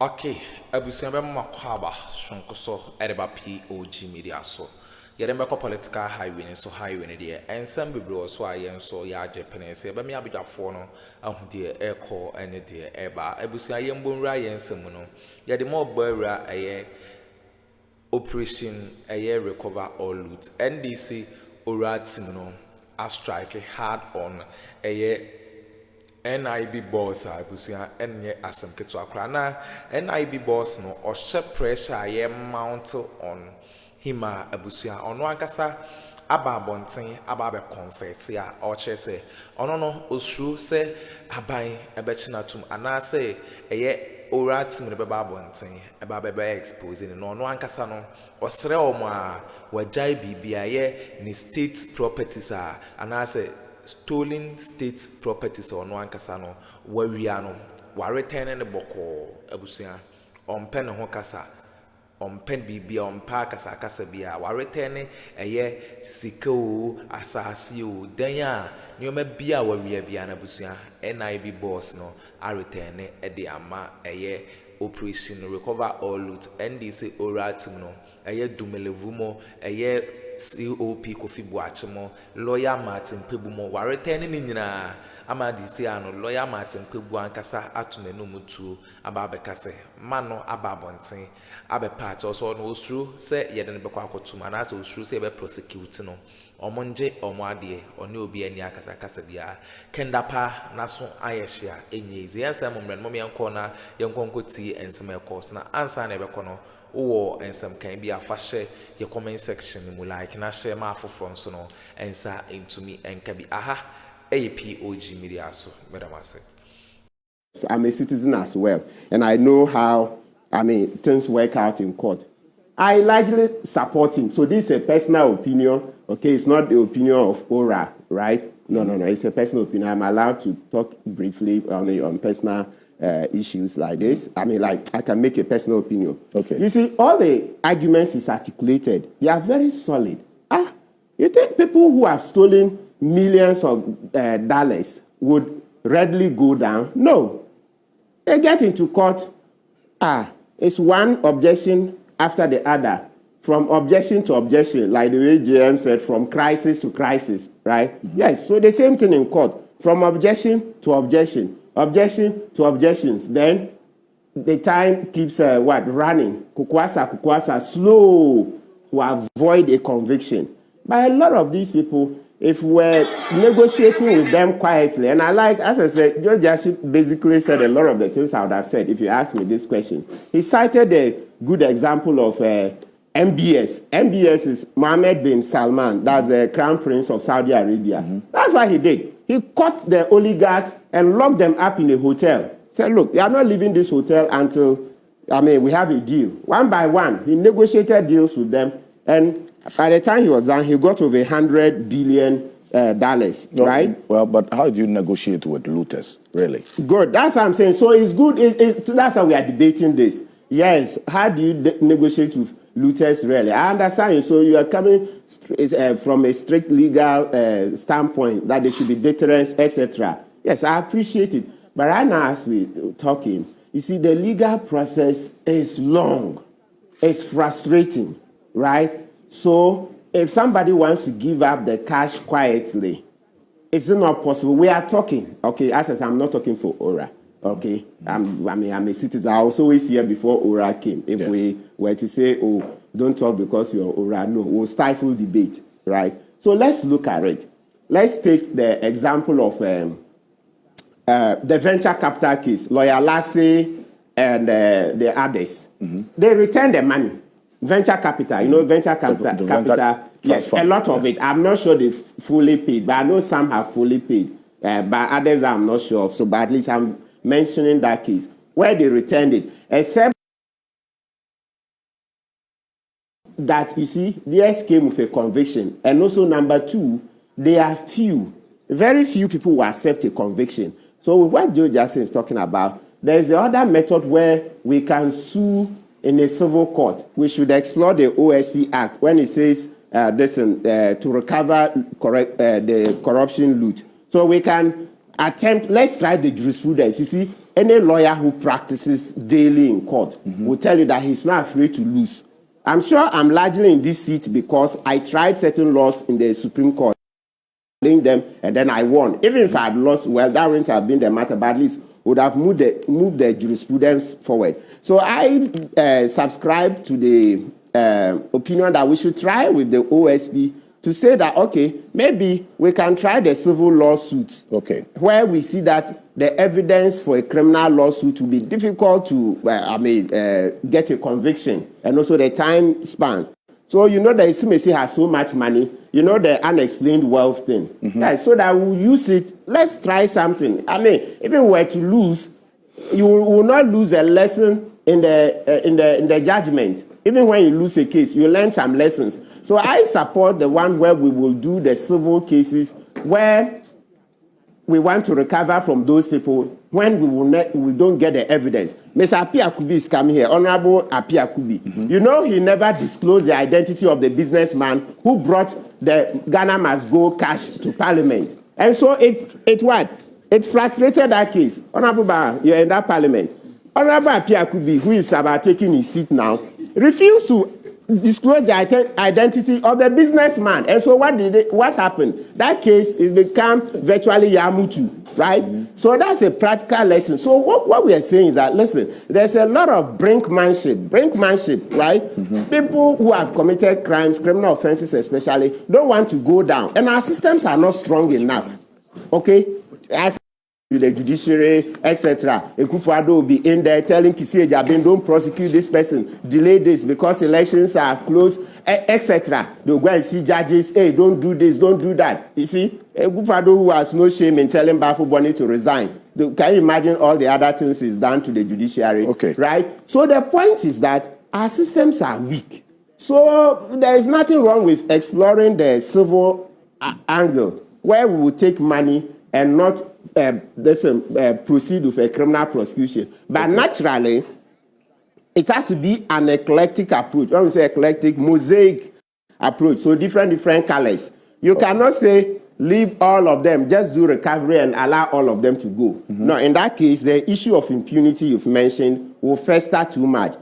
Okay, abusuaba makwaba sonkoso edeba POG Media so. Yɛde political highway ne so highway ne de ensem bebre so ayen so ya Japan se ba me abidwafo no ahu de ekɔ ene de eba abusua yembonwura yensem no yɛde mo bawura eye operation eye recover all loot NDC ora team no a strike hard on eye NIB boss abusuya enye asem keto akra na NIB boss no ohye pressure ye mount on hima abusuya ono ankasa aba abonten aba be confess ya oche se ono no osuru se aban ebechina tum ana se eye ora tim ne beba abonten eba beba expose no ono ankasa no osre omo a wajai bibia ye ni state properties ana se stolen state properties or no ankasa no wawia no wa return ne boko abusia ompe ne ho kasa ompe bibia ompa kasa bia wa return eye sikao asasi o dan a nyoma bia wawia bia na abusia NIB boss no a return e de ama eye operation recover all loot NDC oral team no eye dumelevumo eye COP Kofi Boachemo, lawyer Martin Pebumo, Warretani Nina, Amadisiano, lawyer Martin Pebu and Cassa Atunenumutu, Ababecase, Mano Ababontin, Abe Patch also knows true, say Yadan Bako to Manas, or true say prosecuting or Monje or Mwadie, or no be any Akasa Casabia, Kendapa, Nason Ayesha, Enye, Zian Mommy and Corner, young Conco tea and some course, na answer never corner. Or and some can be a fashion your comment section mu like na share ma for so no answer into me and can be aha POG Media so madam say I'm a citizen as well and I know how things work out in court. I largely support him. So this is a personal opinion. Okay, it's not the opinion of Ora, right? No, it's a personal opinion. I'm allowed to talk briefly on personal issues like this. I can make a personal opinion. Okay. You see, all the arguments is articulated. They are very solid. You think people who have stolen millions of dollars would readily go down? No. They get into court. It's one objection after the other. From objection to objection, like the way JM said, from crisis to crisis, right? Mm-hmm. Yes, so the same thing in court. From objection to objection. Objection to objections. Then the time keeps running. Kukwasa, slow to avoid a conviction. But a lot of these people, if we're negotiating with them quietly, and as I said, George Yaship basically said a lot of the things I would have said if you asked me this question. He cited a good example of MBS. MBS is Mohammed bin Salman. That's the Crown Prince of Saudi Arabia. Mm-hmm. That's what he did. He caught the oligarchs and locked them up in a hotel. Said, look, you are not leaving this hotel until, we have a deal. One by one, he negotiated deals with them. And by the time he was done, he got over $100 billion, right? Well, but how do you negotiate with looters, really? Good. That's what I'm saying. So it's good. That's why we are debating this. Yes. How do you negotiate with looters, really? I understand you. So you are coming from a strict legal standpoint that there should be deterrence, etc. Yes, I appreciate it. But right now, as we're talking, you see, the legal process is long. It's frustrating, right? So if somebody wants to give up the cash quietly, it's not possible. We are talking, okay, as I said, I'm not talking for Ora. Okay, I'm a citizen. I was always here before Ora came. If we were to say, oh, don't talk because you're Ora, no, we'll stifle debate, right? So let's look at it. Let's take the example of the venture capital case, Lawyer Lassie and the others. Mm-hmm. They returned the money. Venture capital, venture capital, yes, a lot of it. I'm not sure they fully paid, but I know some have fully paid. But others I'm not sure of. So, but at least I'm mentioning that case where they returned it, except that you see, theirs came with a conviction, and also number two, there are very few people who accept a conviction. So, with what Joe Jackson is talking about, there's the other method where we can sue in a civil court. We should explore the OSP Act when it says to recover the corruption loot. So we can attempt, let's try the jurisprudence. You see, any lawyer who practices daily in court will tell you that he's not afraid to lose. I'm sure I'm largely in this seat because I tried certain laws in the Supreme Court, them, and then I won. Even if I had lost, well, that wouldn't have been the matter, but at least would have moved the jurisprudence forward. So I subscribe to the opinion that we should try with the OSP to say that, okay, maybe we can try the civil lawsuit. Okay. Where we see that the evidence for a criminal lawsuit will be difficult to, get a conviction, and also the time spans. So, you know, the ICMC has so much money, you know, the unexplained wealth thing. Yeah, so that we'll use it. Let's try something. I mean, if we were to lose, you will not lose a lesson in the judgment. Even when you lose a case, you learn some lessons. So I support the one where we will do the civil cases where we want to recover from those people when we don't get the evidence. Mr. Api Akubi is coming here, Honorable Api Akubi. You know, he never disclosed the identity of the businessman who brought the Ghana Must Go cash to Parliament. And so it frustrated that case. Honorable Bar, you're in that Parliament. Honorable Api Akubi, who is about taking his seat now, refused to disclose the identity of the businessman. And so what happened? That case is become virtually Yamutu, right? So that's a practical lesson. So what we are saying is that, listen, there's a lot of brinkmanship, right? People who have committed crimes, criminal offenses especially, don't want to go down. And our systems are not strong enough, okay? As the judiciary, etc. Akuffo will be in there telling Kisi Ejabin, don't prosecute this person, delay this because elections are close, etc. They'll go and see judges, hey, don't do this, don't do that. You see, Akuffo who has no shame in telling Bafo Boni to resign. Can you imagine all the other things he's done to the judiciary? Okay. Right? So the point is that our systems are weak. So there is nothing wrong with exploring the civil angle where we will take money and not proceed with a criminal prosecution. But naturally, it has to be an eclectic approach. When we say eclectic, mosaic approach. So different colors. You cannot say, leave all of them, just do recovery and allow all of them to go. No, in that case, the issue of impunity you've mentioned will fester too much.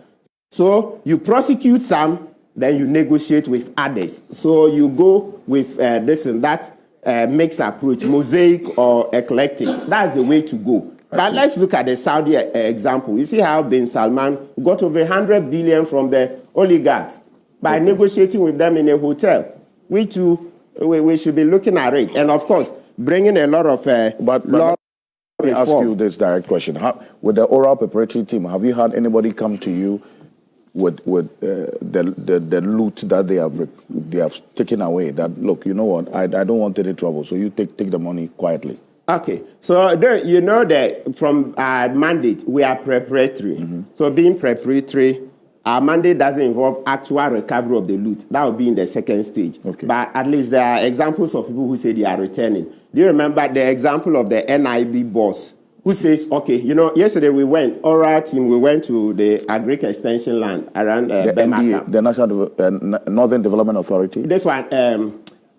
So you prosecute some, then you negotiate with others. So you go with this and that. Mixed approach, mosaic or eclectic. That's the way to go. But let's look at the Saudi example. You see how bin Salman got over 100 billion from the oligarchs by negotiating with them in a hotel. We should be looking at it. And of course, bringing a lot of law. Let me ask you this direct question. With the oral preparatory team, have you had anybody come to you with the loot that they have taken away? That, look, you know what, I don't want any trouble, so you take the money quietly. Okay, so you know that from our mandate we are preparatory. So being preparatory, our mandate doesn't involve actual recovery of the loot. That will be in the second stage. Okay. But at least there are examples of people who say they are returning. Do you remember the example of the NIB boss who says, okay, you know, yesterday we went to the Agric Extension land around the NDA, the National Northern Development Authority. This one,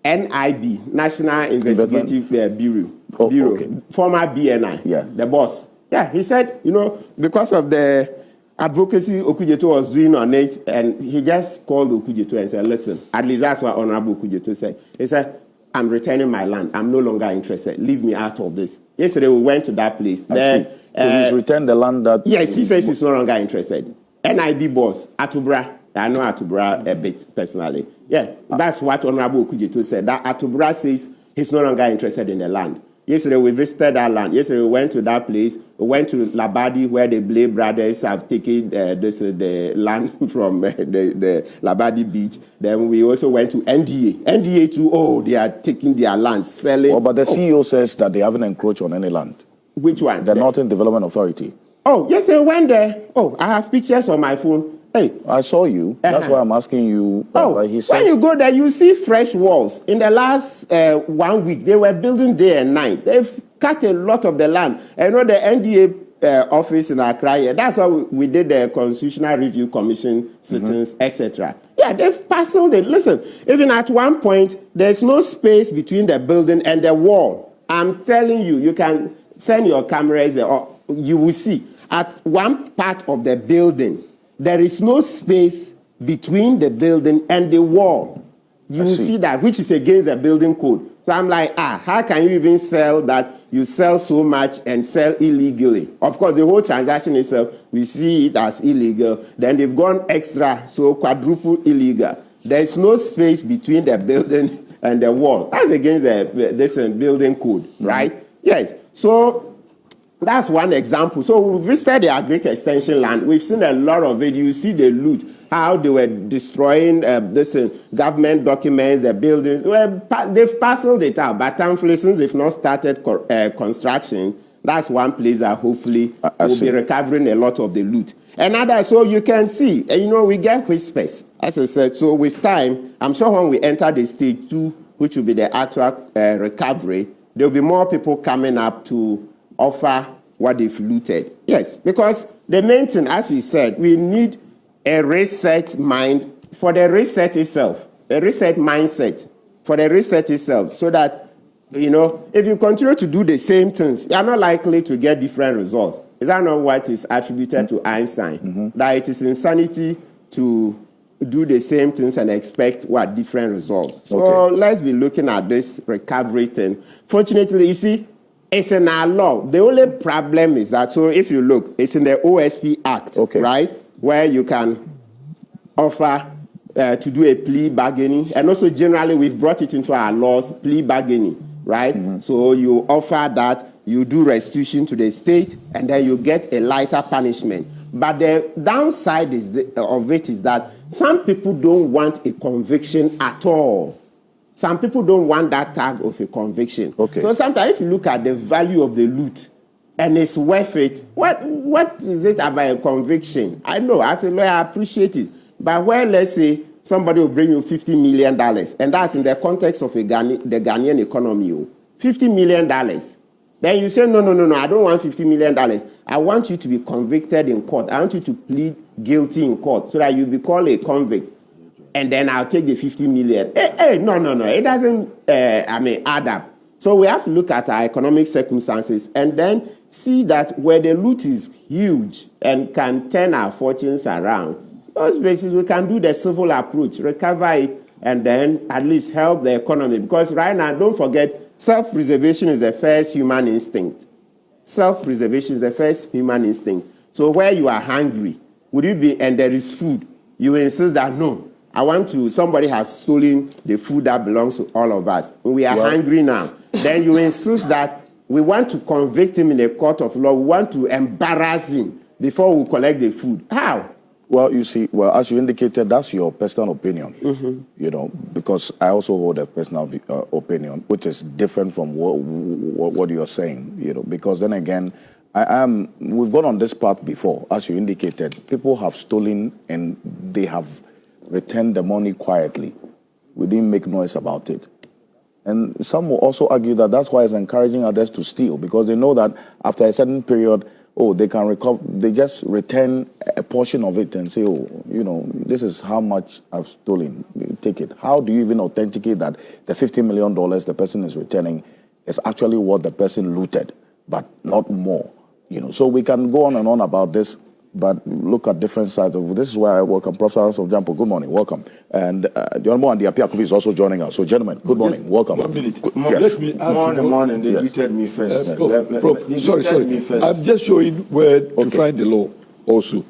NIB, National Investigative Bureau. Okay. Former BNI, yes. The boss. Yeah, he said, you know, because of the advocacy Okujeto was doing on it, and he just called Okujeto and said, listen, at least that's what Honorable Okujeto said. He said, I'm returning my land. I'm no longer interested. Leave me out of this. Yesterday we went to that place. Then, so he's returned the land that... Yes, he says he's no longer interested. NIB boss, Atubra. I know Atubra a bit personally. Yeah, that's what Honorable Okujeto said. That Atubra says he's no longer interested in the land. Yesterday we visited that land. Yesterday we went to that place. We went to Labadi where the Blay brothers have taken the land from the Labadi beach. Then we also went to NDA. NDA too, they are taking their land, selling. Oh, but the CEO says that they haven't encroached on any land. Which one? The Northern Development Authority. Oh, yes, I went there. Oh, I have pictures on my phone. Hey, I saw you. That's why I'm asking you. He says, when you go there, you see fresh walls. In the last 1 week, they were building day and night. They've cut a lot of the land. I know the NDA office in Accra. That's why we did the Constitutional Review Commission sittings, etc. Yeah, they've parceled it. Listen, even at one point, there's no space between the building and the wall. I'm telling you, you can send your cameras there. you will see at one part of the building, there is no space between the building and the wall. You will see that, which is against the building code. So I'm like, how can you even sell that? You sell so much and sell illegally. Of course, the whole transaction itself, we see it as illegal. Then they've gone extra, so quadruple illegal. There's no space between the building and the wall. That's against the building code, right? Yes. So that's one example. So we visited the agric extension land. We've seen a lot of it. You see the loot, how they were destroying government documents, the buildings. Well, they've parceled it out, but thankfully, since they've not started construction, that's one place that hopefully will be recovering a lot of the loot. Another, so you can see, we get whispers, as I said. So with time, I'm sure when we enter the stage 2, which will be the actual recovery, there will be more people coming up to offer what they've looted. Yes, because the main thing, as we said, we need a reset mind for the reset itself, a reset mindset for the reset itself, so that, if you continue to do the same things, you are not likely to get different results. Is that not what is attributed to Einstein? That it is insanity to do the same things and expect different results. So let's be looking at this recovery thing. Fortunately, you see, it's in our law. The only problem is that, so if you look, it's in the OSP Act, right? Where you can offer to do a plea bargaining. And also generally, we've brought it into our laws, plea bargaining, right? So you offer that, you do restitution to the state, and then you get a lighter punishment. But the downside of it is that some people don't want a conviction at all. Some people don't want that tag of a conviction. So sometimes if you look at the value of the loot and it's worth it, what is it about a conviction? I know, as a lawyer, I appreciate it. But where, let's say, somebody will bring you $50 million, and that's in the context of the Ghanaian economy, $50 million. Then you say, no, I don't want $50 million. I want you to be convicted in court. I want you to plead guilty in court so that you be called a convict. And then I'll take the 50 million. No. It doesn't, add up. So we have to look at our economic circumstances and then see that where the loot is huge and can turn our fortunes around, those places we can do the civil approach, recover it, and then at least help the economy. Because right now, don't forget, self-preservation is the first human instinct. Self-preservation is the first human instinct. So where you are hungry, would you be, and there is food, you will insist that, no, somebody has stolen the food that belongs to all of us. We are hungry now. Then you insist that we want to convict him in a court of law. We want to embarrass him before we collect the food. How? Well, you see, as you indicated, that's your personal opinion, because I also hold a personal opinion, which is different from what you're saying, because then again, we've gone on this path before, as you indicated. People have stolen and they have returned the money quietly. We didn't make noise about it. And some will also argue that that's why it's encouraging others to steal, because they know that after a certain period, they can recover. They just return a portion of it and say, this is how much I've stolen. Take it. How do you even authenticate that the $50 million the person is returning is actually what the person looted, but not more? So we can go on and on about this, but look at different sides of this. Is why I welcome Professor Arnold Jampo. Good morning, welcome. And the Honorable Andy Akuffo is also joining us. So, gentlemen, good morning, welcome. 1 minute. Yes. Let me add morning. They tweeted me first. Sorry. Me first. I'm just showing where to find the law. Also,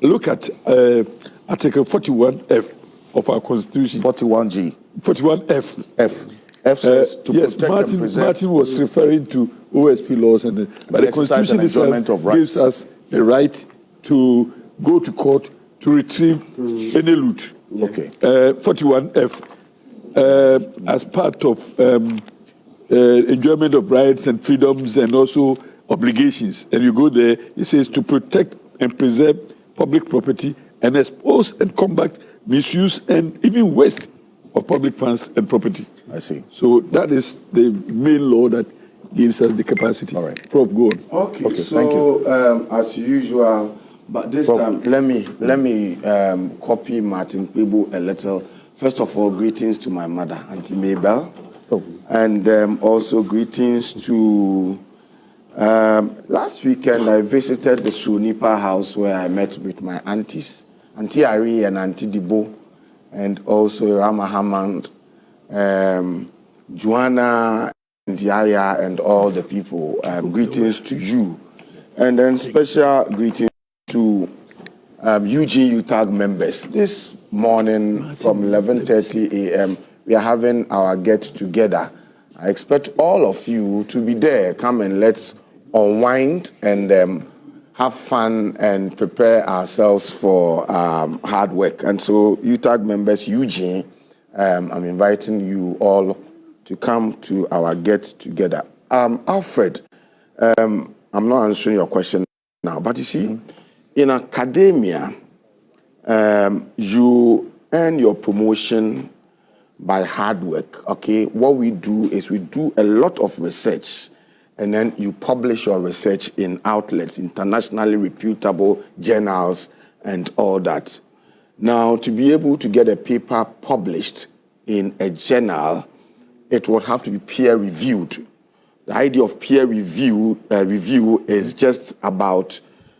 look at Article 41F of our Constitution. 41G. 41F. F says to protect and preserve. Martin was referring to OSP laws, but the Constitution itself gives us the right to go to court to retrieve any loot. 41F, as part of enjoyment of rights and freedoms and also obligations. And you go there, it says to protect and preserve public property and expose and combat misuse and even waste of public funds and property. I see. So that is the main law that gives us the capacity. All right. Prof, go on. Okay, so thank you. As usual, but this Prof, time, let me copy Martin Kpebu a little. First of all, greetings to my mother, Auntie Mabel, and also greetings to Last weekend, I visited the Sunipa house where I met with my aunties, Auntie Ari and Auntie Dibo, and also Mahama, Joanna, and Yaya, and all the people. Greetings to you. And then special greetings to UG UTAG members. This morning from 11:30 a.m., we are having our get-together. I expect all of you to be there. Come and let's unwind and have fun and prepare ourselves for hard work. And so, UTAG members, Eugene, I'm inviting you all to come to our get-together. Alfred, I'm not answering your question now, but you see, in academia, you earn your promotion by hard work, okay? What we do is we do a lot of research, and then you publish your research in outlets, internationally reputable journals, and all that. Now, to be able to get a paper published in a journal, it would have to be peer-reviewed. The idea of peer review is just about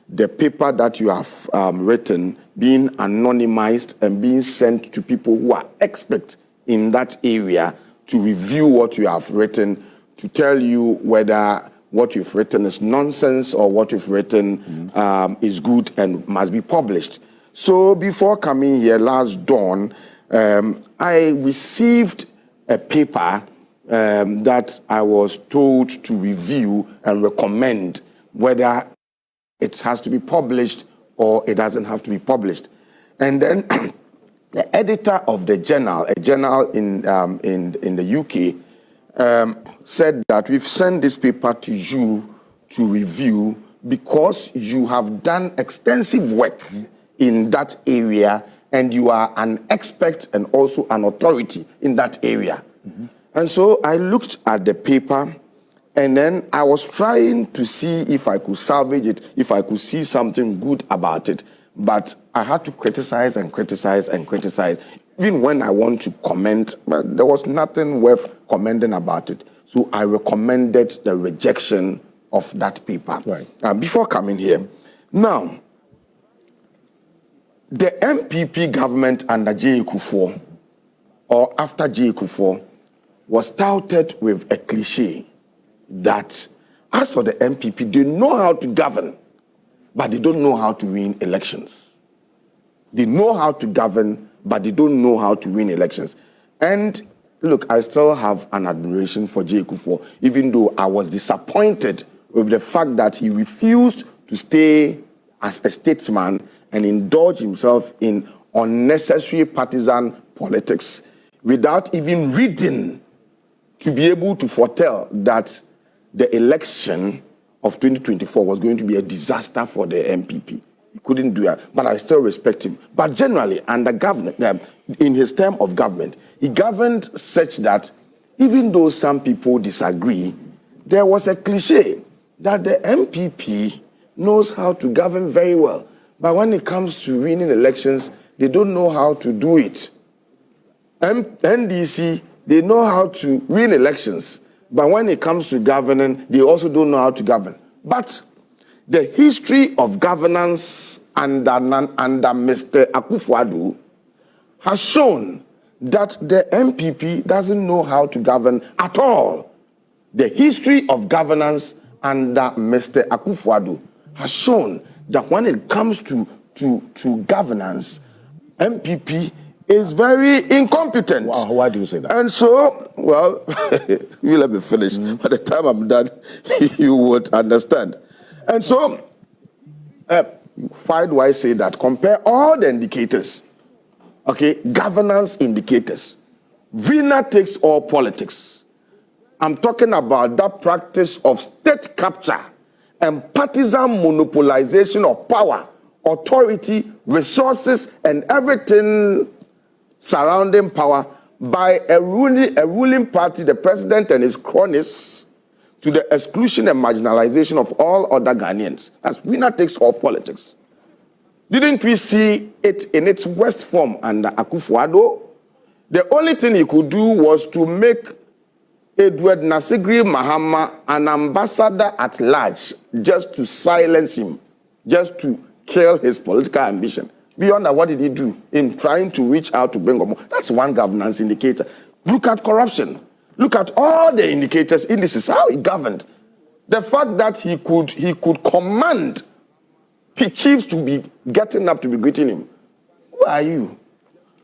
the paper that you have written being anonymized and being sent to people who are experts in that area to review what you have written, to tell you whether what you've written is nonsense or what you've written is good and must be published. So before coming here last dawn, I received a paper that I was told to review and recommend whether it has to be published or it doesn't have to be published. And then the editor of the journal, a journal in the UK, said that we've sent this paper to you to review because you have done extensive work in that area and you are an expert and also an authority in that area. And so I looked at the paper and then I was trying to see if I could salvage it, if I could see something good about it. But I had to criticize and criticize and criticize. Even when I want to comment, but there was nothing worth commenting about it. So I recommended the rejection of that paper. Right. Before coming here. Now, the MPP government under Akuffo, or after Akuffo, was touted with a cliche that as for the MPP, they know how to govern, but they don't know how to win elections. They know how to govern, but they don't know how to win elections. And look, I still have an admiration for Akuffo, even though I was disappointed with the fact that he refused to stay as a statesman and indulge himself in unnecessary partisan politics without even reading to be able to foretell that the election of 2024 was going to be a disaster for the MPP. He couldn't do that, but I still respect him. But generally, under government, in his term of government, he governed such that even though some people disagree, there was a cliche that the MPP knows how to govern very well. But when it comes to winning elections, they don't know how to do it. NDC, they know how to win elections. But when it comes to governing, they also don't know how to govern. But the history of governance under Mr. Akuffo has shown that the MPP doesn't know how to govern at all. The history of governance under Mr. Akuffo has shown that when it comes to governance, MPP is very incompetent. Wow, why do you say that? And so, well, you let me finish. By the time I'm done, you would understand. And so, why do I say that? Compare all the indicators, okay, governance indicators. Winner takes all politics. I'm talking about that practice of state capture and partisan monopolization of power, authority, resources, and everything surrounding power by a ruling party, the president and his cronies, to the exclusion and marginalization of all other Ghanaians. As winner takes all politics. Didn't we see it in its worst form under Akuffo? The only thing he could do was to make Edward Nasigri Mahama an ambassador at large just to silence him, just to kill his political ambition. Beyond that, what did he do in trying to reach out to bring more? That's one governance indicator. Look at corruption. Look at all the indicators, indices, how he governed. The fact that he could command the chiefs to be getting up to be greeting him. Who are you?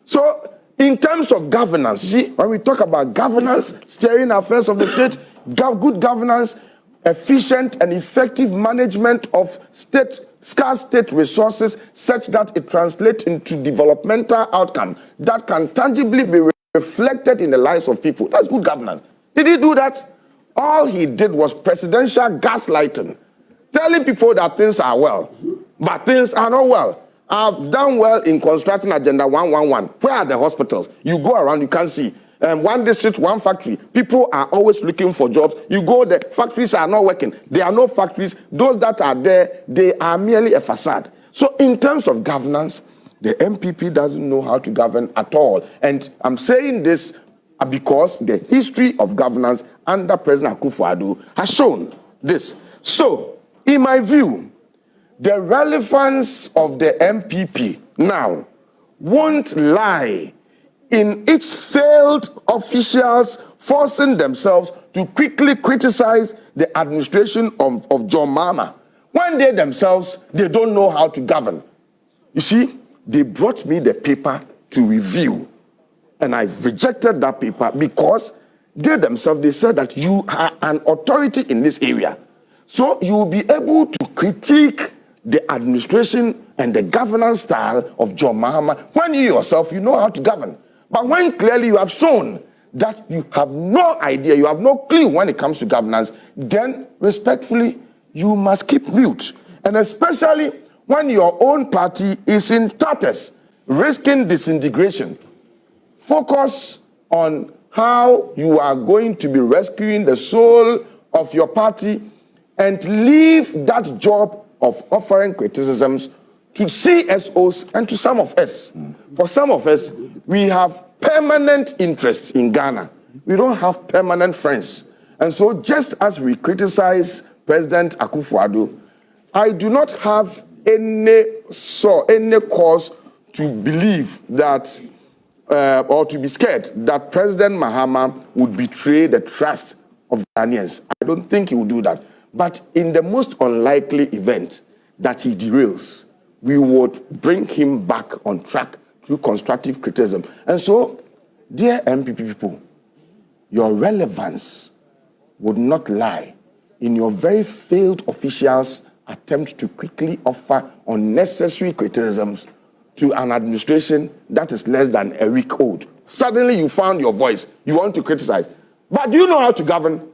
So, in terms of governance, you see, when we talk about governance, steering affairs of the state, good governance, efficient and effective management of scarce state resources such that it translates into developmental outcome that can tangibly be reflected in the lives of people. That's good governance. Did he do that? All he did was presidential gaslighting, telling people that things are well, but things are not well. I've done well in constructing Agenda 111. Where are the hospitals? You go around, you can't see. One district, one factory. People are always looking for jobs. You go there, factories are not working. There are no factories. Those that are there, they are merely a facade. So in terms of governance, the MPP doesn't know how to govern at all. And I'm saying this because the history of governance under President Akuffo has shown this. So, in my view, the relevance of the MPP now won't lie in its failed officials forcing themselves to quickly criticize the administration of John Mahama when they themselves, they don't know how to govern. You see, they brought me the paper to review, and I rejected that paper because they themselves, they said that you are an authority in this area. So you will be able to critique the administration and the governance style of John Mahama when you yourself, you know how to govern. But when clearly you have shown that you have no idea, you have no clue when it comes to governance, then respectfully, you must keep mute. And especially when your own party is in tatters, risking disintegration. Focus on how you are going to be rescuing the soul of your party and leave that job of offering criticisms to CSOs and to some of us. For some of us, we have permanent interests in Ghana. We don't have permanent friends. And so just as we criticize President Akuffo, I do not have any cause to believe that or to be scared that President Mahama would betray the trust of Ghanaians. I don't think he will do that. But in the most unlikely event that he derails, we would bring him back on track through constructive criticism. And so, dear MPP people, your relevance would not lie in your very failed officials' attempt to quickly offer unnecessary criticisms to an administration that is less than a week old. Suddenly you found your voice, you want to criticize. But do you know how to govern?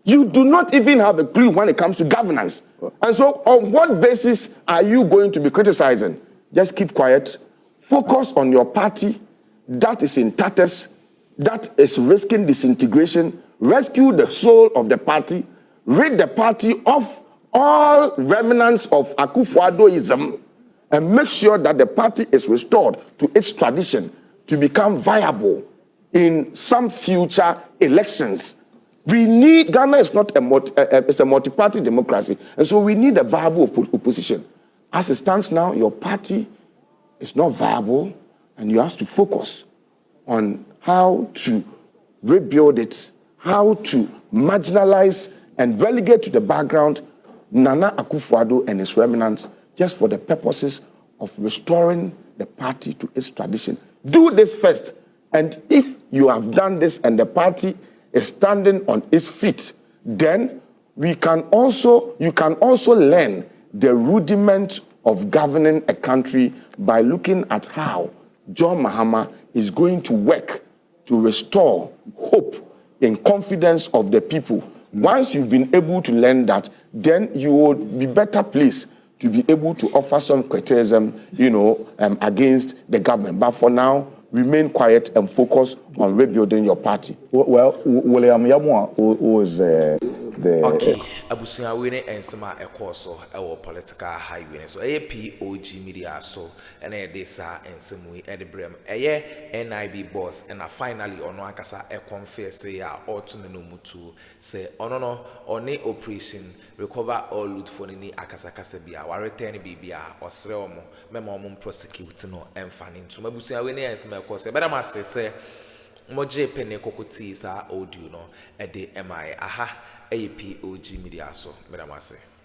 You do not even have a clue when it comes to governance. And so on what basis are you going to be criticizing? Just keep quiet. Focus on your party that is in tatters, that is risking disintegration. Rescue the soul of the party. Rid the party of all remnants of Akufo-Addoism and make sure that the party is restored to its tradition to become viable in some future elections. We need, Ghana is not it's a multi-party democracy, and so we need a viable opposition. As it stands now, your party is not viable, and you have to focus on how to rebuild it, how to marginalize and relegate to the background Nana Akufo-Addo and his remnants just for the purposes of restoring the party to its tradition. Do this first, and if you have done this and the party is standing on its feet, then you can also learn the rudiment of governing a country by looking at how John Mahama is going to work to restore hope and confidence of the people. Once you've been able to learn that, then you would be better placed to be able to offer some criticism, against the government. But for now, remain quiet and focus on rebuilding your party. Well, William Yamwa, who is Okay, abusua we ne ensema ekoso ewo political highway so POG Media so and e sa ensemu e de brem NIB boss and finally ono akasa confess ya otu ne no mutu say ono no oni operation recover all loot for ni akasa kasa bia wa return bibia osre omo mema omo prosecute no emfa ni ntu abusua we ne ensema ekoso e beda master say moje pene kokoti sa audio no e de MI aha POG Media so medamase